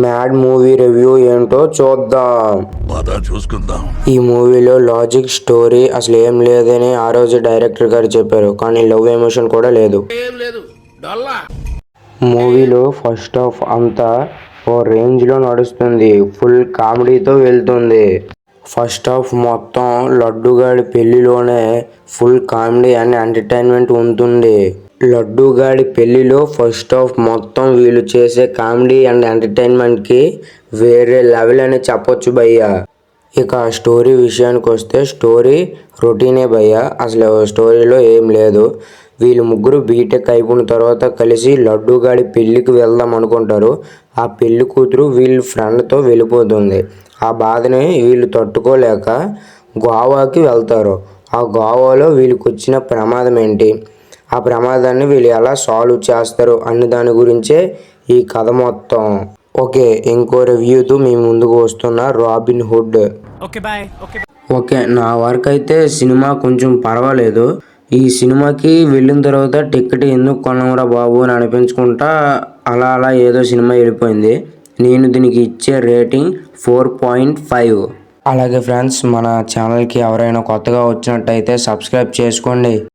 Mad movie review ఏంటో చూద్దాం. ఈ మూవీలో లాజిక్ స్టోరీ అసలు ఏం లేదని ఆ రోజు డైరెక్టర్ గారు చెప్పారు. కానీ లవ్ ఎమోషన్ కూడా లేదు. మూవీలో ఫస్ట్ హాఫ్ అంతా ఓ రేంజ్ లో నడుస్తుంది. ఫుల్ కామెడీతో వెళ్తుంది. ఫస్ట్ హాఫ్ మొత్తం లడ్డుగాడి పెళ్లిలోనే ఫుల్ కామెడీ అండ్ ఎంటర్టైన్మెంట్ ఉంటుంది. లడ్డుగాడి పెళ్లిలో ఫస్ట్ హాఫ్ మొత్తం వీళ్ళు చేసే కామెడీ అండ్ ఎంటర్టైన్మెంట్ కి వేరే లెవెల్ అని చెప్పొచ్చు భయ్య. ఇక స్టోరీ విషయానికి వస్తే స్టోరీ రొటీనే భయ్య. అసలు స్టోరీలో ఏం లేదు. వీళ్ళు ముగ్గురు బీటెక్ అయిపోయిన తర్వాత కలిసి లడ్డుగాడి పెళ్లికి వెళ్దాం అనుకుంటారు. ఆ పెళ్లి కూతురు వీళ్ళ ఫ్రెండ్తో వెళ్ళిపోతుంది. ఆ బాధని వీళ్ళు తట్టుకోలేక గోవాకి వెళ్తారు. ఆ గోవాలో వీళ్ళకి వచ్చిన ప్రమాదం ఏంటి, ఆ ప్రమాదాన్ని వీళ్ళు ఎలా సాల్వ్ చేస్తారు అన్న దాని గురించే ఈ కథ మొత్తం. ఓకే, ఇంకో రివ్యూతో మీ ముందుకు వస్తున్న రాబిన్ హుడ్. ఓకే, నా వరకు అయితే సినిమా కొంచెం పర్వాలేదు. ఈ సినిమాకి వెళ్ళిన తర్వాత టికెట్ ఎందుకు కొనరా బాబు అని అనిపించుకుంటా అలా అలా ఏదో సినిమా వెళ్ళిపోయింది. నేను దీనికి ఇచ్చే రేటింగ్ 4.5. అలాగే ఫ్రెండ్స్, మన ఛానల్కి ఎవరైనా కొత్తగా వచ్చినట్టయితే సబ్స్క్రైబ్ చేసుకోండి.